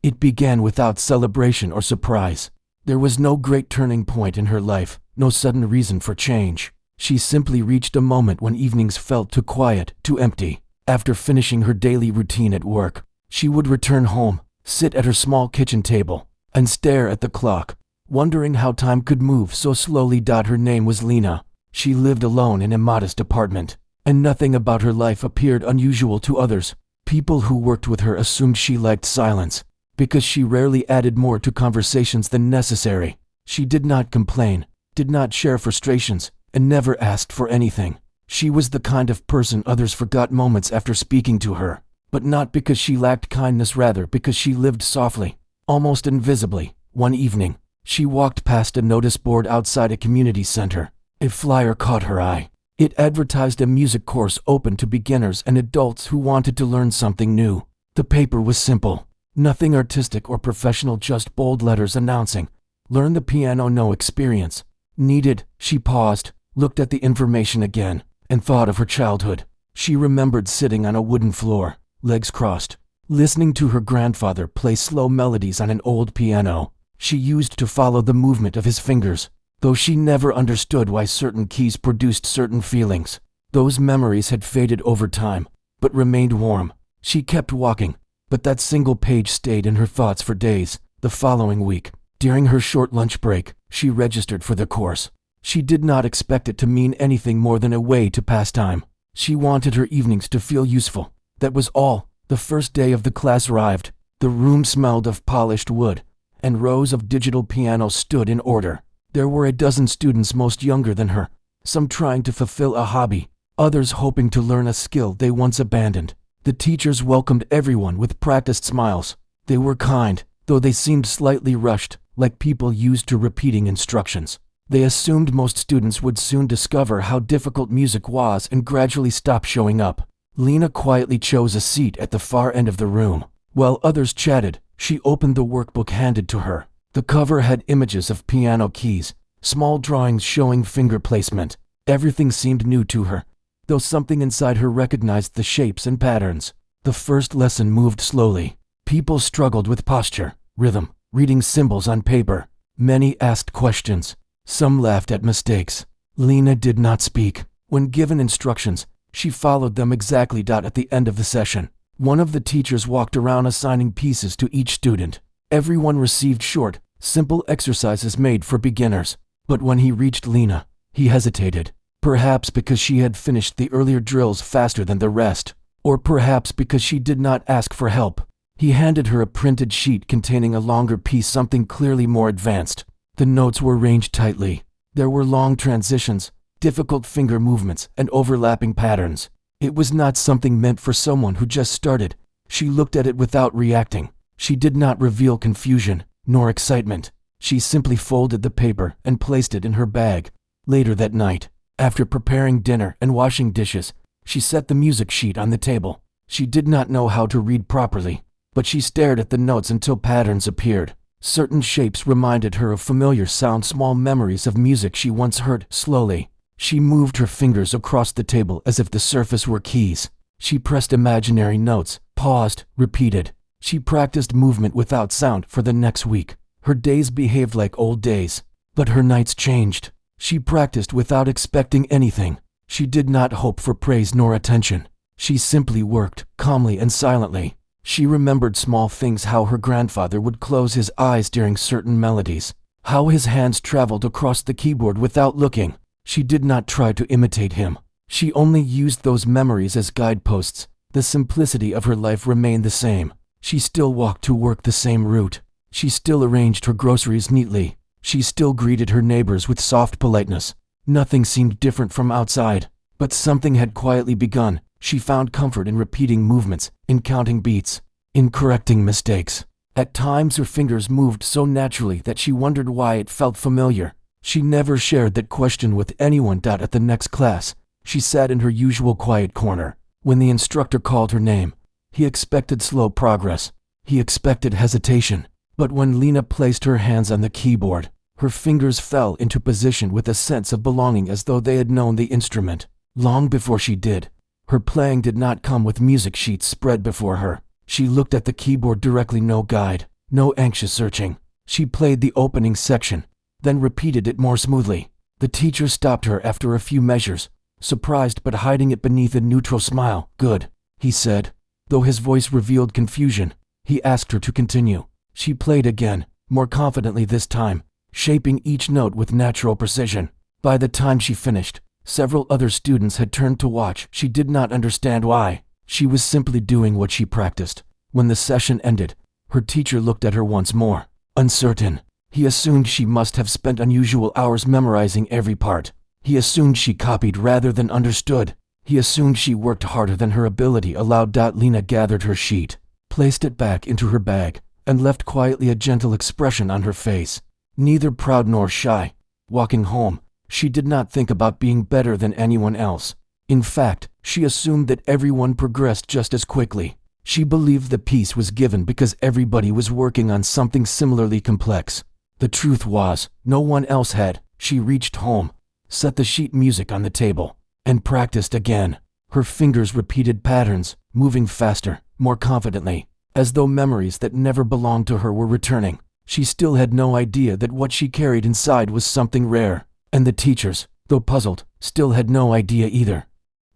It began without celebration or surprise. There was no great turning point in her life, no sudden reason for change. She simply reached a moment when evenings felt too quiet, too empty. After finishing her daily routine at work, she would return home, sit at her small kitchen table, and stare at the clock, wondering how time could move so slowly. Her name was Lena. She lived alone in a modest apartment, and nothing about her life appeared unusual to others. People who worked with her assumed she liked silence, because she rarely added more to conversations than necessary. She did not complain, did not share frustrations, and never asked for anything. She was the kind of person others forgot moments after speaking to her, but not because she lacked kindness, rather because she lived softly, almost invisibly. One evening, she walked past a notice board outside a community center. A flyer caught her eye. It advertised a music course open to beginners and adults who wanted to learn something new. The paper was simple, nothing artistic or professional, just bold letters announcing, "Learn the piano, no experience needed." She paused, looked at the information again, and thought of her childhood. She remembered sitting on a wooden floor, legs crossed, listening to her grandfather play slow melodies on an old piano. She used to follow the movement of his fingers, though she never understood why certain keys produced certain feelings. Those memories had faded over time, but remained warm. She kept walking, but that single page stayed in her thoughts for days. The following week, during her short lunch break, she registered for the course. She did not expect it to mean anything more than a way to pass time. She wanted her evenings to feel useful. That was all. The first day of the class arrived. The room smelled of polished wood, and rows of digital pianos stood in order. There were a dozen students, most younger than her, some trying to fulfill a hobby, others hoping to learn a skill they once abandoned. The teachers welcomed everyone with practiced smiles. They were kind, though they seemed slightly rushed, like people used to repeating instructions. They assumed most students would soon discover how difficult music was and gradually stop showing up. Lena quietly chose a seat at the far end of the room. While others chatted, she opened the workbook handed to her. The cover had images of piano keys, small drawings showing finger placement. Everything seemed new to her, though something inside her recognized the shapes and patterns. The first lesson moved slowly. People struggled with posture, rhythm, reading symbols on paper. Many asked questions. Some laughed at mistakes. Lena did not speak. When given instructions, she followed them exactly. At the end of the session, one of the teachers walked around assigning pieces to each student. Everyone received short, simple exercises made for beginners. But when he reached Lena, he hesitated. Perhaps because she had finished the earlier drills faster than the rest, or perhaps because she did not ask for help. He handed her a printed sheet containing a longer piece, something clearly more advanced. The notes were arranged tightly. There were long transitions, difficult finger movements, and overlapping patterns. It was not something meant for someone who just started. She looked at it without reacting. She did not reveal confusion, nor excitement. She simply folded the paper and placed it in her bag. Later that night, after preparing dinner and washing dishes, she set the music sheet on the table. She did not know how to read properly, but she stared at the notes until patterns appeared. Certain shapes reminded her of familiar sounds, small memories of music she once heard. Slowly, she moved her fingers across the table as if the surface were keys. She pressed imaginary notes, paused, repeated. She practiced movement without sound for the next week. Her days behaved like old days, but her nights changed. She practiced without expecting anything. She did not hope for praise nor attention. She simply worked, calmly and silently. She remembered small things, how her grandfather would close his eyes during certain melodies, how his hands traveled across the keyboard without looking. She did not try to imitate him. She only used those memories as guideposts. The simplicity of her life remained the same. She still walked to work the same route. She still arranged her groceries neatly. She still greeted her neighbors with soft politeness. Nothing seemed different from outside, but something had quietly begun. She found comfort in repeating movements, in counting beats, in correcting mistakes. At times her fingers moved so naturally that she wondered why it felt familiar. She never shared that question with anyone. At the next class, she sat in her usual quiet corner. When the instructor called her name, he expected slow progress. He expected hesitation. But when Lena placed her hands on the keyboard, her fingers fell into position with a sense of belonging, as though they had known the instrument long before she did. Her playing did not come with music sheets spread before her. She looked at the keyboard directly, no guide, No anxious searching. She played the opening section, then repeated it more smoothly. The teacher stopped her after a few measures, surprised but hiding it beneath a neutral smile. "Good," he said. Though his voice revealed confusion, he asked her to continue. She played again, more confidently this time, shaping each note with natural precision. By the time she finished, several other students had turned to watch. She did not understand why. She was simply doing what she practiced. When the session ended, her teacher looked at her once more, uncertain. He assumed she must have spent unusual hours memorizing every part. He assumed she copied rather than understood. He assumed she worked harder than her ability allowed. Lena gathered her sheet, placed it back into her bag, and left quietly, a gentle expression on her face. Neither proud nor shy. Walking home, she did not think about being better than anyone else. In fact, she assumed that everyone progressed just as quickly. She believed the peace was given because everybody was working on something similarly complex. The truth was, no one else had. She reached home, set the sheet music on the table, and practiced again. Her fingers repeated patterns, moving faster, more confidently, as though memories that never belonged to her were returning. She still had no idea that what she carried inside was something rare, and the teachers, though puzzled, still had no idea either.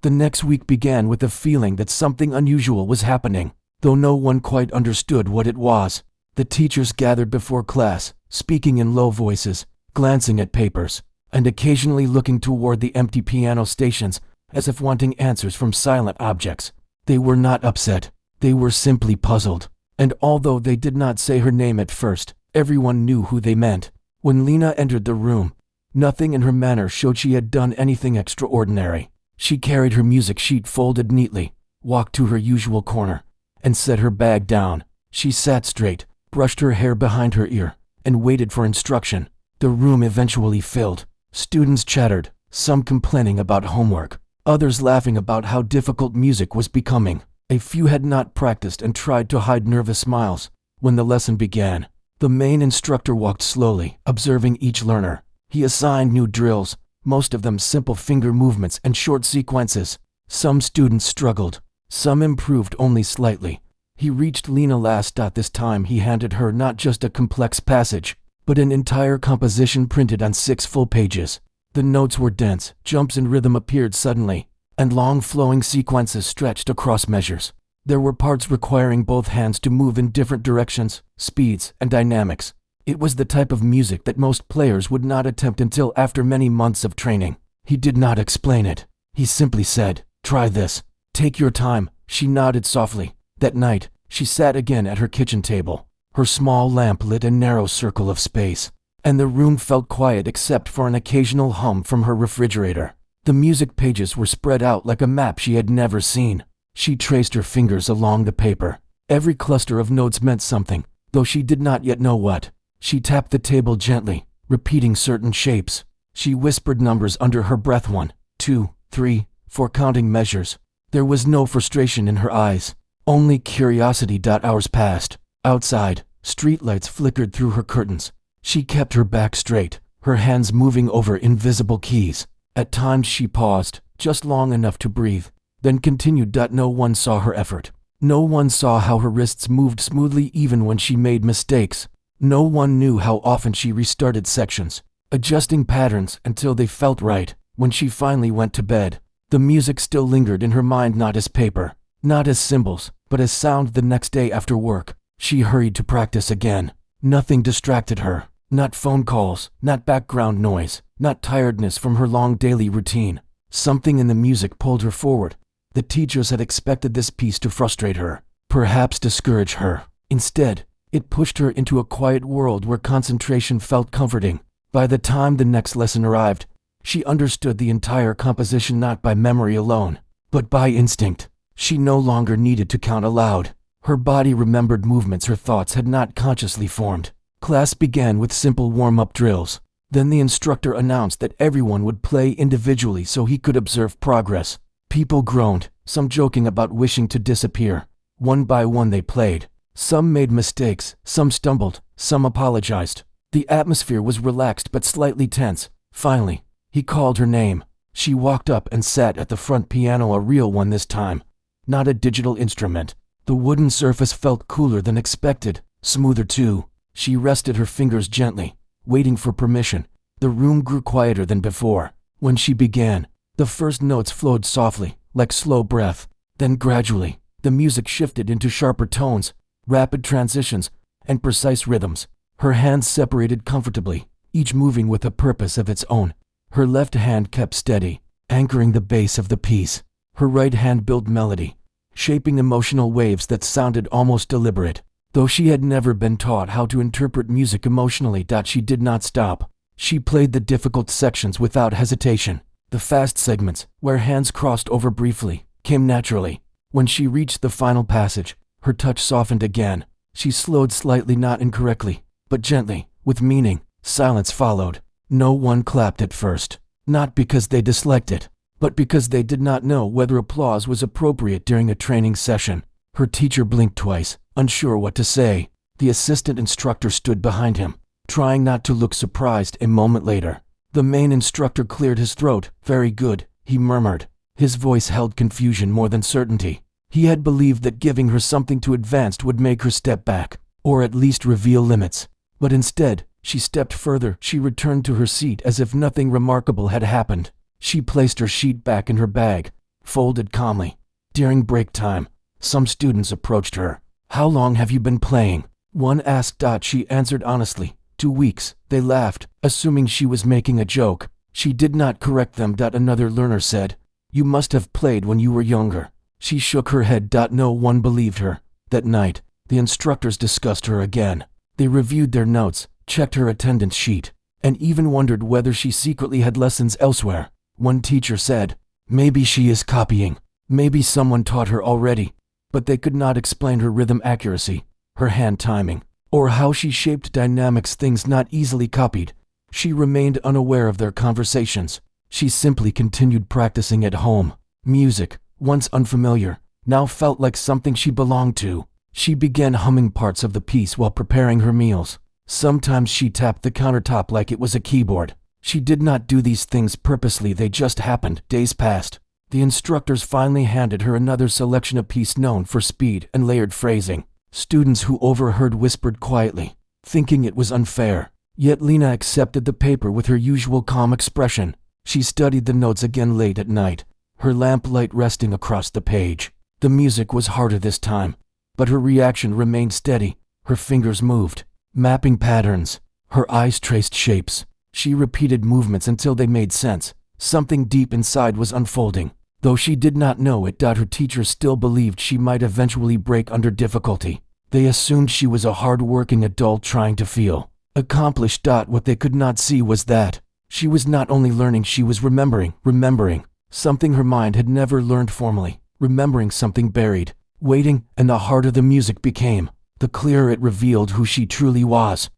The next week began with the feeling that something unusual was happening, though no one quite understood what it was. The teachers gathered before class, speaking in low voices, glancing at papers, and occasionally looking toward the empty piano stations as if wanting answers from silent objects. They were not upset, they were simply puzzled. And although they did not say her name at first, everyone knew who they meant. When Lena entered the room, nothing in her manner showed she had done anything extraordinary. She carried her music sheet folded neatly, walked to her usual corner, and set her bag down. She sat straight, brushed her hair behind her ear, and waited for instruction. The room eventually filled. Students chattered, some complaining about homework, others laughing about how difficult music was becoming. A few had not practiced and tried to hide nervous smiles. When the lesson began, the main instructor walked slowly, observing each learner. He assigned new drills, most of them simple finger movements and short sequences. Some students struggled, some improved only slightly. He reached Lena last. This time he handed her not just a complex passage, but an entire composition printed on 6 full pages. The notes were dense, jumps in rhythm appeared suddenly, and long flowing sequences stretched across measures. There were parts requiring both hands to move in different directions, speeds, and dynamics. It was the type of music that most players would not attempt until after many months of training. He did not explain it. He simply said, "Try this. Take your time." She nodded softly. That night, she sat again at her kitchen table. Her small lamp lit a narrow circle of space, and the room felt quiet except for an occasional hum from her refrigerator. The music pages were spread out like a map she had never seen. She traced her fingers along the paper. Every cluster of notes meant something, though she did not yet know what. She tapped the table gently, repeating certain shapes. She whispered numbers under her breath: 1, 2, 3, 4, counting measures. There was no frustration in her eyes, only curiosity. Hours passed. Outside, streetlights flickered through her curtains. She kept her back straight, her hands moving over invisible keys. At times she paused, just long enough to breathe, then continued. No one saw her effort. No one saw how her wrists moved smoothly even when she made mistakes. No one knew how often she restarted sections, adjusting patterns until they felt right. When she finally went to bed, the music still lingered in her mind, not as paper, not as symbols, but as sound. The next day after work, she hurried to practice again. Nothing distracted her, not phone calls, not background noise, not tiredness from her long daily routine. Something in the music pulled her forward. The teachers had expected this piece to frustrate her, perhaps discourage her. Instead, it pushed her into a quiet world where concentration felt comforting. By the time the next lesson arrived, she understood the entire composition not by memory alone, but by instinct. She no longer needed to count aloud. Her body remembered movements her thoughts had not consciously formed. Class began with simple warm-up drills. Then the instructor announced that everyone would play individually so he could observe progress. People groaned, some joking about wishing to disappear. One by one they played. Some made mistakes, some stumbled, some apologized. The atmosphere was relaxed but slightly tense. Finally, he called her name. She walked up and sat at the front piano, a real one this time, not a digital instrument. The wooden surface felt cooler than expected, smoother too. She rested her fingers gently, waiting for permission. The room grew quieter than before. When she began, the first notes flowed softly, like slow breath. Then gradually, the music shifted into sharper tones, rapid transitions, and precise rhythms. Her hands separated comfortably, each moving with a purpose of its own. Her left hand kept steady, anchoring the bass of the piece. Her right hand built melody, shaping emotional waves that sounded almost deliberate. Though she had never been taught how to interpret music emotionally, she did not stop. She played the difficult sections without hesitation. The fast segments, where hands crossed over briefly, came naturally. When she reached the final passage, her touch softened again. She slowed slightly, not incorrectly, but gently, with meaning. Silence followed. No one clapped at first, not because they disliked it, but because they did not know whether applause was appropriate during a training session. Her teacher blinked twice, unsure what to say. The assistant instructor stood behind him, trying not to look surprised. A moment later, the main instructor cleared his throat. "Very good," he murmured. His voice held confusion more than certainty. He had believed that giving her something too advanced would make her step back, or at least reveal limits. But instead, she stepped further. She returned to her seat as if nothing remarkable had happened. She placed her sheet back in her bag, folded calmly. During break time, some students approached her. "How long have you been playing?" one asked. She answered honestly, 2 weeks. They laughed, assuming she was making a joke. She did not correct them. Another learner said, "You must have played when you were younger." She shook her head. No one believed her. That night, the instructors discussed her again. They reviewed their notes, checked her attendance sheet, and even wondered whether she secretly had lessons elsewhere. One teacher said, "Maybe she is copying. Maybe someone taught her already." But they could not explain her rhythm accuracy, her hand timing, or how she shaped dynamics, things not easily copied. She remained unaware of their conversations. She simply continued practicing at home. Music, once unfamiliar, now felt like something she belonged to. She began humming parts of the piece while preparing her meals. Sometimes she tapped the countertop like it was a keyboard. She did not do these things purposely, they just happened. Days passed. The instructors finally handed her another selection, a piece known for speed and layered phrasing. Students who overheard whispered quietly, thinking it was unfair. Yet Lena accepted the paper with her usual calm expression. She studied the notes again late at night, her lamplight resting across the page. The music was harder this time, but her reaction remained steady. Her fingers moved, mapping patterns. Her eyes traced shapes. She repeated movements until they made sense. Something deep inside was unfolding. Though she did not know it, her teachers still believed she might eventually break under difficulty. They assumed she was a hard-working adult trying to feel accomplished. What they could not see was that she was not only learning, she was remembering something her mind had never learned formally, remembering something buried, waiting. And the harder the music became, the clearer it revealed who she truly was.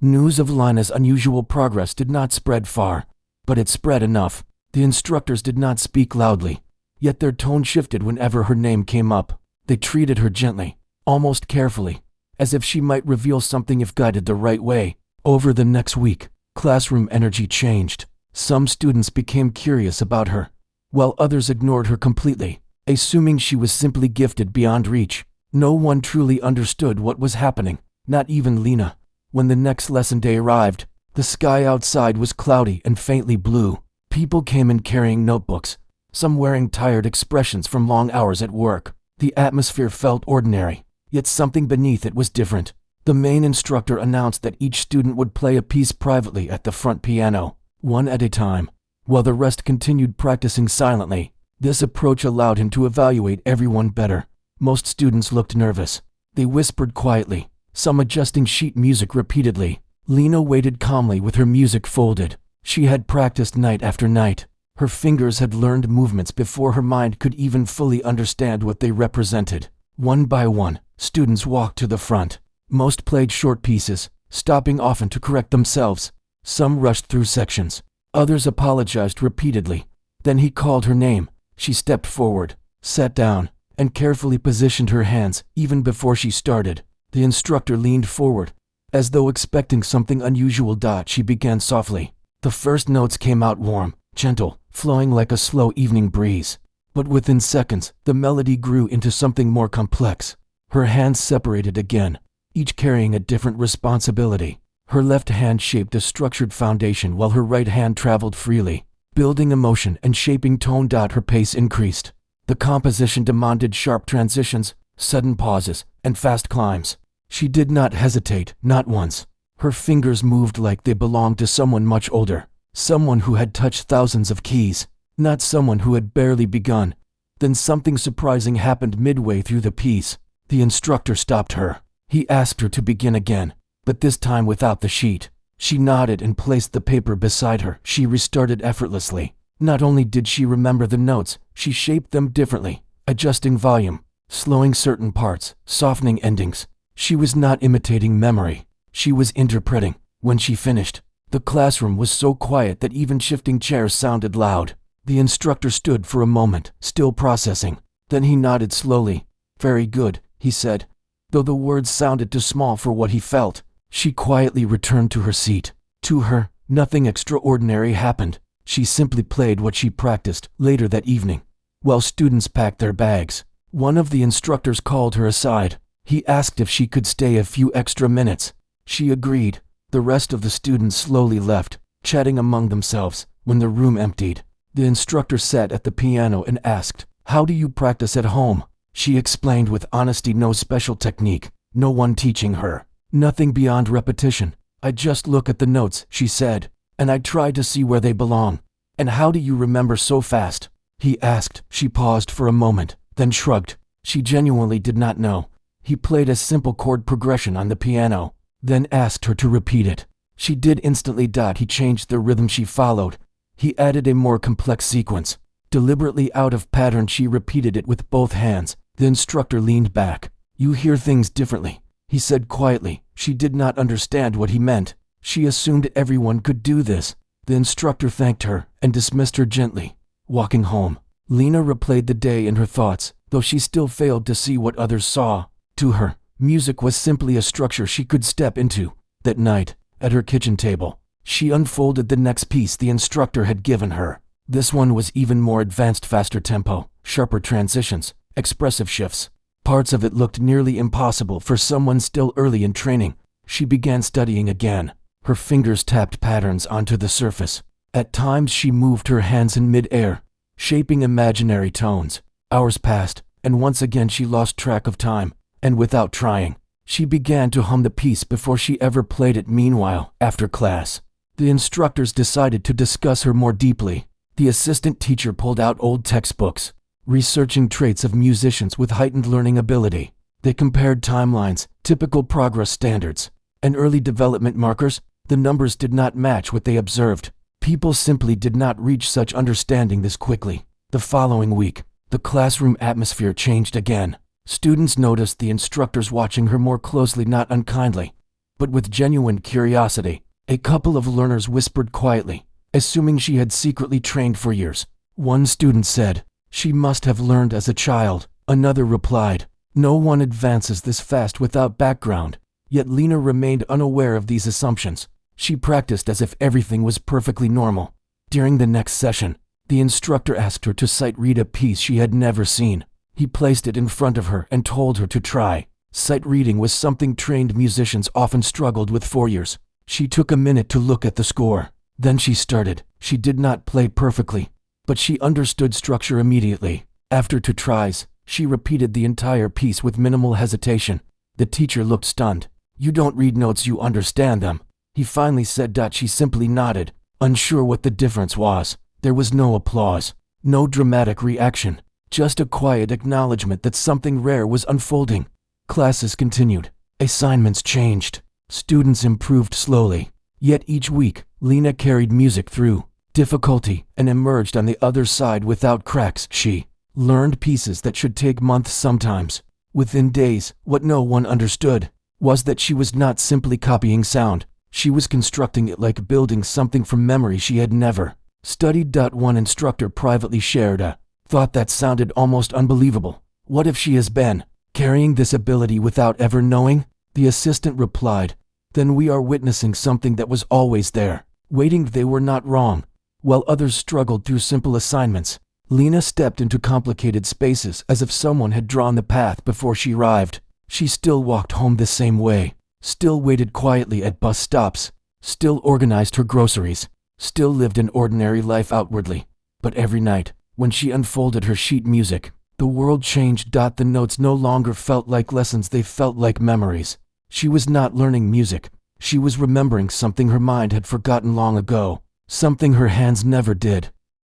News of Lena's unusual progress did not spread far, but it spread enough. The instructors did not speak loudly, yet their tone shifted whenever her name came up. They treated her gently, almost carefully, as if she might reveal something if guided the right way. Over the next week, classroom energy changed. Some students became curious about her, while others ignored her completely, assuming she was simply gifted beyond reach. No one truly understood what was happening, not even Lena. When the next lesson day arrived, the sky outside was cloudy and faintly blue. People came in carrying notebooks, some wearing tired expressions from long hours at work. The atmosphere felt ordinary, yet something beneath it was different. The main instructor announced that each student would play a piece privately at the front piano, one at a time, while the rest continued practicing silently. This approach allowed him to evaluate everyone better. Most students looked nervous. They whispered quietly, some adjusting sheet music repeatedly. Lena waited calmly with her music folded. She had practiced night after night. Her fingers had learned movements before her mind could even fully understand what they represented. One by one, students walked to the front. Most played short pieces, stopping often to correct themselves. Some rushed through sections. Others apologized repeatedly. Then he called her name. She stepped forward, sat down, and carefully positioned her hands. Even before she started, the instructor leaned forward, as though expecting something unusual. She began softly. The first notes came out warm, gentle, flowing like a slow evening breeze. But within seconds, the melody grew into something more complex. Her hands separated again, each carrying a different responsibility. Her left hand shaped a structured foundation while her right hand traveled freely, building emotion and shaping tone. Her pace increased. The composition demanded sharp transitions, sudden pauses, and fast climbs. She did not hesitate, not once. Her fingers moved like they belonged to someone much older, someone who had touched thousands of keys, not someone who had barely begun. Then something surprising happened midway through the piece. The instructor stopped her. He asked her to begin again, but this time without the sheet. She nodded and placed the paper beside her. She restarted effortlessly. Not only did she remember the notes, she shaped them differently, adjusting volume, slowing certain parts, softening endings. She was not imitating memory. She was interpreting. When she finished, the classroom was so quiet that even shifting chairs sounded loud. The instructor stood for a moment, still processing. Then he nodded slowly. "Very good," he said. Though the words sounded too small for what he felt, she quietly returned to her seat. To her, nothing extraordinary happened. She simply played what she practiced. Later that evening, while students packed their bags, one of the instructors called her aside. He asked if she could stay a few extra minutes. She agreed. The rest of the students slowly left, chatting among themselves. When the room emptied, the instructor sat at the piano and asked, "How do you practice at home?" She explained with honesty, no special technique, no one teaching her, nothing beyond repetition. "I just look at the notes," she said, "and I try to see where they belong." "And how do you remember so fast?" he asked. She paused for a moment, then shrugged. She genuinely did not know. He played a simple chord progression on the piano, then asked her to repeat it. She did instantly. He changed the rhythm she followed. He added a more complex sequence. Deliberately out of pattern, she repeated it with both hands. The instructor leaned back. "You hear things differently," he said quietly. She did not understand what he meant. She assumed everyone could do this. The instructor thanked her and dismissed her gently. Walking home, Lena replayed the day in her thoughts, though she still failed to see what others saw. To her, music was simply a structure she could step into. That night, at her kitchen table, she unfolded the next piece the instructor had given her. This one was even more advanced, faster tempo, sharper transitions, expressive shifts. Parts of it looked nearly impossible for someone still early in training. She began studying again. Her fingers tapped patterns onto the surface. At times she moved her hands in mid-air, shaping imaginary tones. Hours passed, and once again she lost track of time, and without trying, she began to hum the piece before she ever played it. Meanwhile, after class, the instructors decided to discuss her more deeply. The assistant teacher pulled out old textbooks, researching traits of musicians with heightened learning ability. They compared timelines, typical progress standards, and early development markers. The numbers did not match what they observed. People simply did not reach such understanding this quickly. The following week, the classroom atmosphere changed again. Students noticed the instructors watching her more closely, not unkindly, but with genuine curiosity. A couple of learners whispered quietly, assuming she had secretly trained for years. One student said, "She must have learned as a child." Another replied, "No one advances this fast without background." Yet Lena remained unaware of these assumptions. She practiced as if everything was perfectly normal. During the next session, the instructor asked her to sight read a piece she had never seen. He placed it in front of her and told her to try. Sight reading was something trained musicians often struggled with for years. She took a minute to look at the score. Then she started. She did not play perfectly, but she understood structure immediately. After 2 tries, she repeated the entire piece with minimal hesitation. The teacher looked stunned. "You don't read notes, you understand them," he finally said. She simply nodded, unsure what the difference was. There was no applause, no dramatic reaction, just a quiet acknowledgement that something rare was unfolding. Classes continued. Assignments changed. Students improved slowly. Yet each week, Lena carried music through difficulty and emerged on the other side without cracks. She learned pieces that should take months, sometimes within days. What no one understood was that she was not simply copying sound. She was constructing it, like building something from memory she had never studied. One instructor privately shared a thought that sounded almost unbelievable. "What if she has been carrying this ability without ever knowing?" The assistant replied, "Then we are witnessing something that was always there, waiting." They were not wrong. While others struggled through simple assignments, Lena stepped into complicated spaces as if someone had drawn the path before she arrived. She still walked home the same way, still waited quietly at bus stops, still organized her groceries, still lived an ordinary life outwardly. But every night, when she unfolded her sheet music, the world changed. The notes no longer felt like lessons, they felt like memories. She was not learning music, she was remembering something her mind had forgotten long ago, something her hands never did.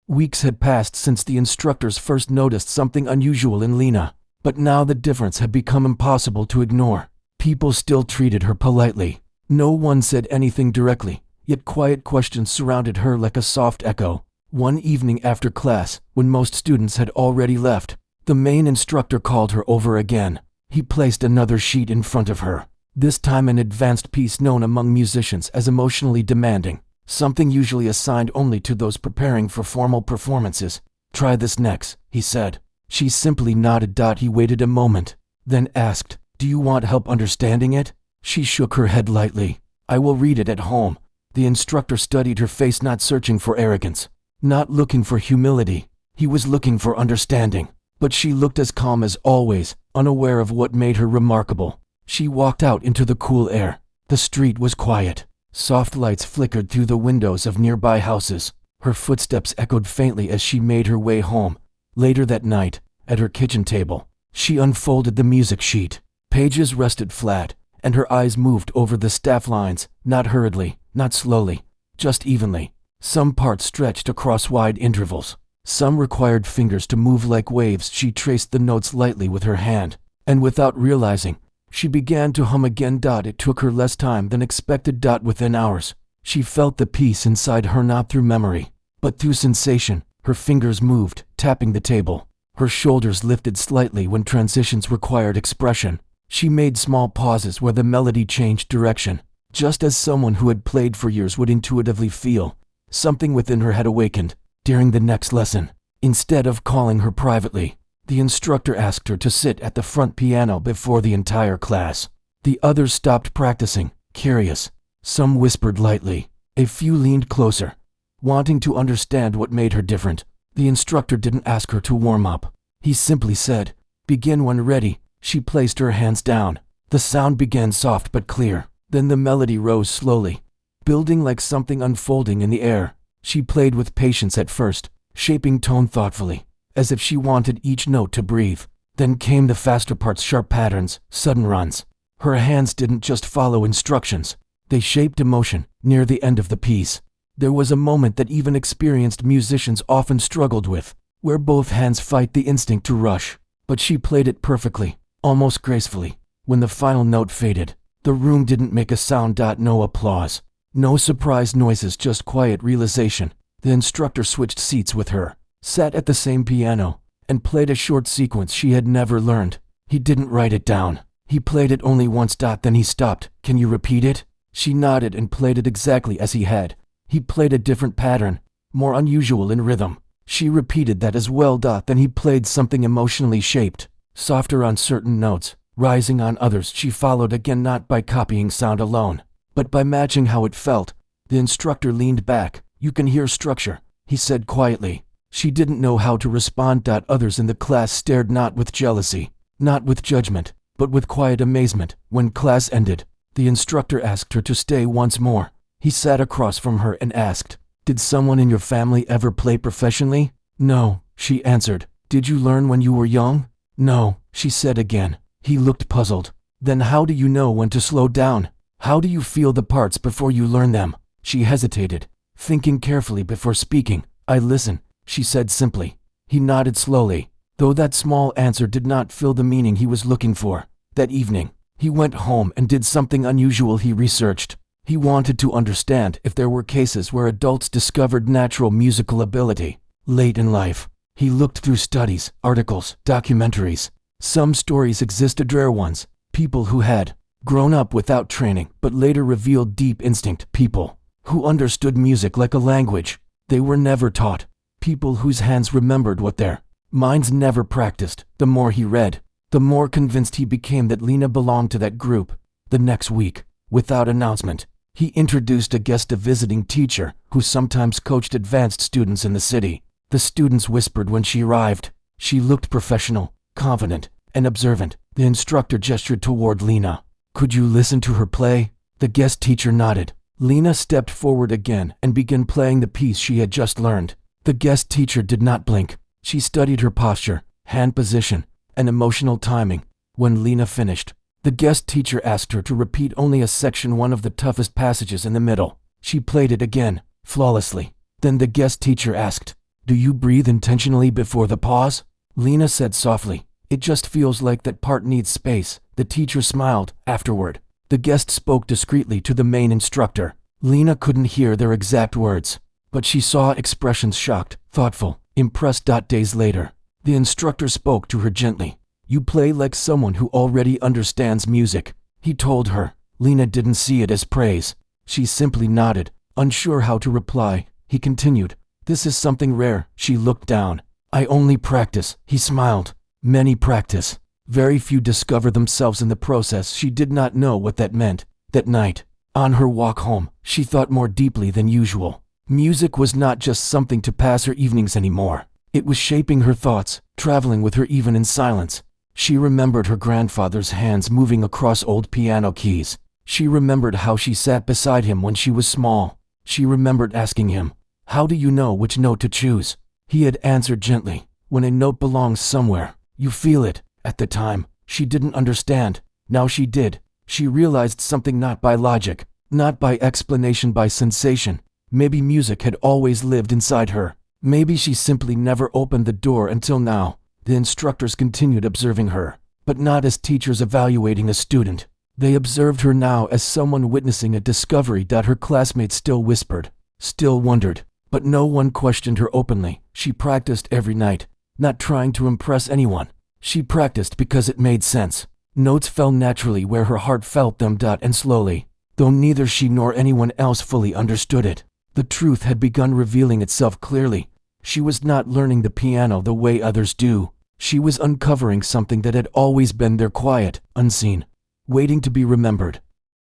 Weeks had passed since the instructors first noticed something unusual in Lena, but now the difference had become impossible to ignore. People still treated her politely. No one said anything directly, yet quiet questions surrounded her like a soft echo. One evening after class, when most students had already left, the main instructor called her over again. He placed another sheet in front of her, this time an advanced piece known among musicians as emotionally demanding, something usually assigned only to those preparing for formal performances. "Try this next," he said. She simply nodded. He waited a moment, then asked, "Do you want help understanding it?" She shook her head lightly. "I will read it at home." The instructor studied her face, not searching for arrogance, not looking for humility. He was looking for understanding. But she looked as calm as always, unaware of what made her remarkable. She walked out into the cool air. The street was quiet. Soft lights flickered through the windows of nearby houses. Her footsteps echoed faintly as she made her way home. Later that night, at her kitchen table, she unfolded the music sheet. Pages rested flat, and her eyes moved over the staff lines, not hurriedly, not slowly, just evenly. Some parts stretched across wide intervals. Some required fingers to move like waves. She traced the notes lightly with her hand, and without realizing, she began to hum again. It took her less time than expected. Within hours, she felt the peace inside her, not through memory, but through sensation. Her fingers moved, tapping the table. Her shoulders lifted slightly when transitions required expression. She made small pauses where the melody changed direction, just as someone who had played for years would intuitively feel. Something within her had awakened. During the next lesson, instead of calling her privately, the instructor asked her to sit at the front piano before the entire class. The others stopped practicing, curious. Some whispered lightly. A few leaned closer, wanting to understand what made her different. The instructor didn't ask her to warm up. He simply said, "Begin when ready." She placed her hands down. The sound began soft but clear. Then the melody rose slowly, building like something unfolding in the air. She played with patience at first, shaping tone thoughtfully, as if she wanted each note to breathe. Then came the faster parts, sharp patterns, sudden runs. Her hands didn't just follow instructions, they shaped emotion. Near the end of the piece, there was a moment that even experienced musicians often struggled with, where both hands fight the instinct to rush. But she played it perfectly, almost gracefully. When the final note faded, the room didn't make a sound. No applause. No surprise noises, just quiet realization. The instructor switched seats with her, sat at the same piano, and played a short sequence she had never learned. He didn't write it down. He played it only once. Then he stopped. "Can you repeat it?" She nodded and played it exactly as he had. He played a different pattern, more unusual in rhythm. She repeated that as well. Then he played something emotionally shaped, softer on certain notes, rising on others. She followed again, not by copying sound alone, but by matching how it felt. The instructor leaned back. "You can hear structure," he said quietly. She didn't know how to respond. Others in the class stared, not with jealousy, not with judgment, but with quiet amazement. When class ended, the instructor asked her to stay once more. He sat across from her and asked, "Did someone in your family ever play professionally?" "No," she answered. "Did you learn when you were young?" "No," she said again. He looked puzzled. "Then how do you know when to slow down? How do you feel the parts before you learn them?" She hesitated, thinking carefully before speaking. "I listen," she said simply. He nodded slowly, though that small answer did not fill the meaning he was looking for. That evening, he went home and did something unusual. He researched. He wanted to understand if there were cases where adults discovered natural musical ability late in life. He looked through studies, articles, documentaries. Some stories existed, rare ones. People who had grown up without training but later revealed deep instinct. People who understood music like a language they were never taught. People whose hands remembered what their minds never practiced. The more he read, the more convinced he became that Lena belonged to that group. The next week, without announcement, he introduced a guest, a visiting teacher who sometimes coached advanced students in the city. The students whispered when she arrived. She looked professional, confident, and observant. The instructor gestured toward Lena. Could you listen to her play? The guest teacher nodded. Lena stepped forward again and began playing the piece she had just learned. The guest teacher did not blink. She studied her posture, hand position, and emotional timing. When Lena finished, the guest teacher asked her to repeat only a section, one of the toughest passages in the middle. She played it again, flawlessly. Then the guest teacher asked, "Do you breathe intentionally before the pause?" Lena said softly, "It just feels like that part needs space." The teacher smiled. Afterward, the guest spoke discreetly to the main instructor. Lena couldn't hear their exact words, but she saw expressions: shocked, thoughtful, impressed. Days later, the instructor spoke to her gently. "You play like someone who already understands music," he told her. Lena didn't see it as praise. She simply nodded, unsure how to reply. He continued, "This is something rare." She looked down. "I only practice," he smiled. "Many practice. Very few discover themselves in the process." She did not know what that meant. That night, on her walk home, she thought more deeply than usual. Music was not just something to pass her evenings anymore. It was shaping her thoughts, traveling with her even in silence. She remembered her grandfather's hands moving across old piano keys. She remembered how she sat beside him when she was small. She remembered asking him, "How do you know which note to choose?" He had answered gently, "When a note belongs somewhere, you feel it." At the time, she didn't understand. Now she did. She realized something, not by logic, not by explanation, by sensation. Maybe music had always lived inside her. Maybe she simply never opened the door until now. The instructors continued observing her, but not as teachers evaluating a student. They observed her now as someone witnessing a discovery. Her classmates still whispered, still wondered, but no one questioned her openly. She practiced every night, not trying to impress anyone. She practiced because it made sense. Notes fell naturally where her heart felt them. And slowly, though neither she nor anyone else fully understood it, the truth had begun revealing itself clearly. She was not learning the piano the way others do. She was uncovering something that had always been there, quiet, unseen, waiting to be remembered.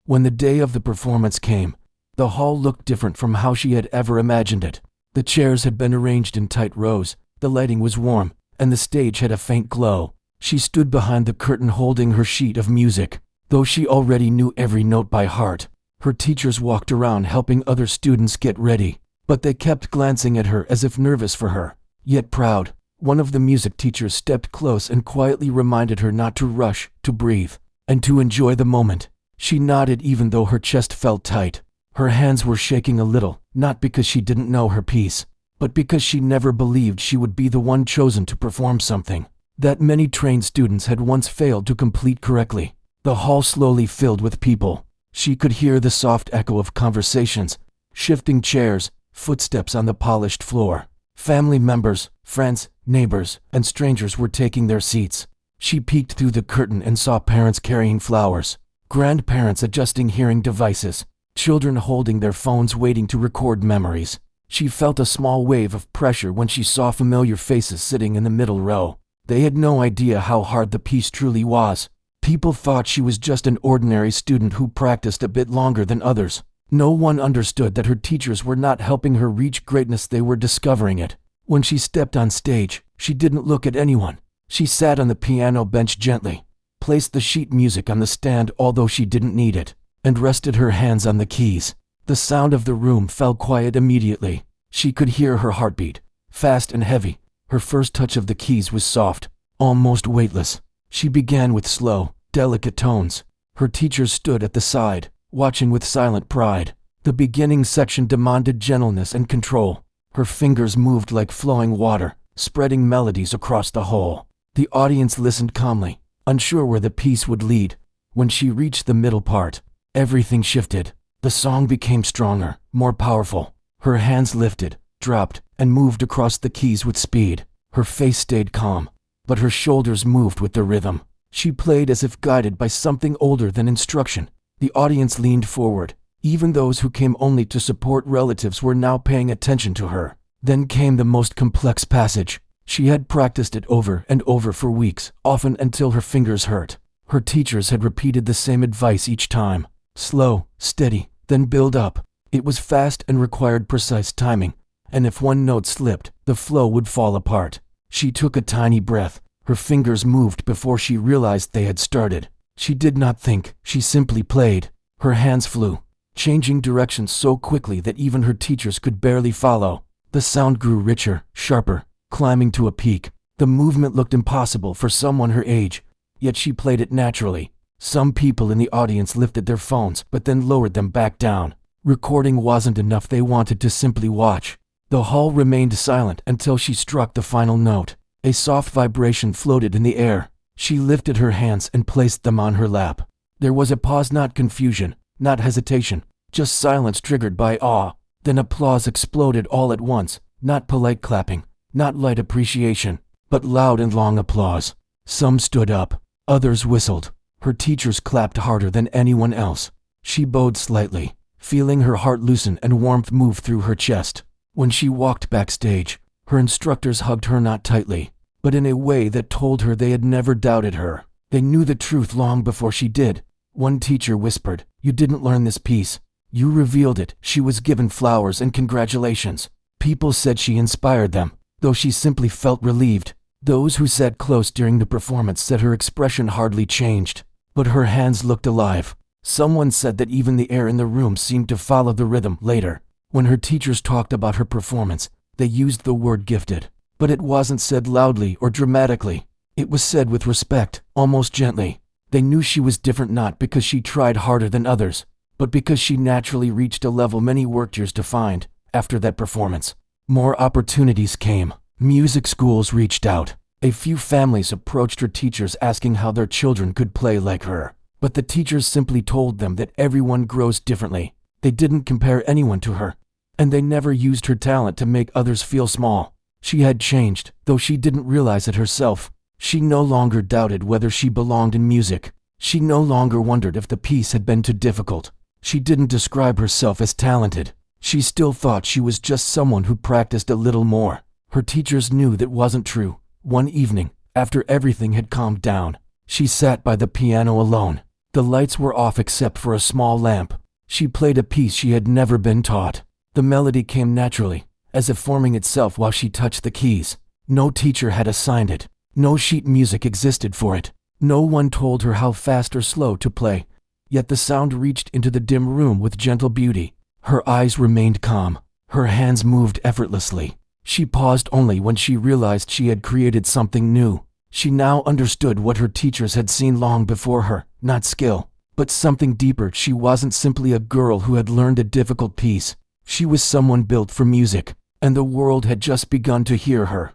When the day of the performance came, the hall looked different from how she had ever imagined it. The chairs had been arranged in tight rows, the lighting was warm, and the stage had a faint glow. She stood behind the curtain holding her sheet of music. Though she already knew every note by heart, her teachers walked around helping other students get ready, but they kept glancing at her as if nervous for her, yet proud. One of the music teachers stepped close and quietly reminded her not to rush, to breathe, and to enjoy the moment. She nodded even though her chest felt tight. Her hands were shaking a little, not because she didn't know her piece, but because she never believed she would be the one chosen to perform something that many trained students had once failed to complete correctly. The hall slowly filled with people. She could hear the soft echo of conversations, shifting chairs, footsteps on the polished floor. Family members, friends, neighbors, and strangers were taking their seats. She peeked through the curtain and saw parents carrying flowers, grandparents adjusting hearing devices, children holding their phones waiting to record memories. She felt a small wave of pressure when she saw familiar faces sitting in the middle row. They had no idea how hard the piece truly was. People thought she was just an ordinary student who practiced a bit longer than others. No one understood that her teachers were not helping her reach greatness, they were discovering it. When she stepped on stage, she didn't look at anyone. She sat on the piano bench gently, placed the sheet music on the stand although she didn't need it, and rested her hands on the keys. The sound of the room fell quiet immediately. She could hear her heartbeat, fast and heavy. Her first touch of the keys was soft, almost weightless. She began with slow, delicate tones. Her teachers stood at the side, watching with silent pride. The beginning section demanded gentleness and control. Her fingers moved like flowing water, spreading melodies across the whole. The audience listened calmly, unsure where the piece would lead. When she reached the middle part, everything shifted. The song became stronger, more powerful. Her hands lifted, dropped, and moved across the keys with speed. Her face stayed calm, but her shoulders moved with the rhythm. She played as if guided by something older than instruction. The audience leaned forward. Even those who came only to support relatives were now paying attention to her. Then came the most complex passage. She had practiced it over and over for weeks, often until her fingers hurt. Her teachers had repeated the same advice each time. Slow, steady, then build up. It was fast and required precise timing, and if one note slipped, the flow would fall apart. She took a tiny breath, Her fingers moved before she realized they had started. She did not think, she simply played. Her hands flew, changing directions so quickly that even her teachers could barely follow. The sound grew richer, sharper, climbing to a peak. The movement looked impossible for someone her age, yet she played it naturally. Some people in the audience lifted their phones but then lowered them back down. Recording wasn't enough, they wanted to simply watch. The hall remained silent until she struck the final note. A soft vibration floated in the air. She lifted her hands and placed them on her lap. There was a pause, not confusion, not hesitation, just silence triggered by awe. Then applause exploded all at once, not polite clapping, not light appreciation, but loud and long applause. Some stood up, others whistled. Her teachers clapped harder than anyone else. She bowed slightly, feeling her heart loosen and warmth move through her chest. When she walked backstage, her instructors hugged her, not tightly, but in a way that told her they had never doubted her. They knew the truth long before she did. One teacher whispered, "You didn't learn this piece. You revealed it." She was given flowers and congratulations. People said she inspired them, though she simply felt relieved. Those who sat close during the performance said her expression hardly changed, but her hands looked alive. Someone said that even the air in the room seemed to follow the rhythm. Later, when her teachers talked about her performance, they used the word gifted, but it wasn't said loudly or dramatically. It was said with respect, almost gently. They knew she was different, not because she tried harder than others, but because she naturally reached a level many worked years to find. After that performance, more opportunities came. Music schools reached out. A few families approached her teachers asking how their children could play like her. But the teachers simply told them that everyone grows differently. They didn't compare anyone to her, and they never used her talent to make others feel small. She had changed, though she didn't realize it herself. She no longer doubted whether she belonged in music. She no longer wondered if the piece had been too difficult. She didn't describe herself as talented. She still thought she was just someone who practiced a little more. Her teachers knew that wasn't true. One evening, after everything had calmed down, she sat by the piano alone. The lights were off except for a small lamp. She played a piece she had never been taught. The melody came naturally, as if forming itself while she touched the keys. No teacher had assigned it. No sheet music existed for it. No one told her how fast or slow to play. Yet the sound reached into the dim room with gentle beauty. Her eyes remained calm. Her hands moved effortlessly. She paused only when she realized she had created something new. She now understood what her teachers had seen long before her, not skill, but something deeper. She wasn't simply a girl who had learned a difficult piece. She was someone built for music, and the world had just begun to hear her.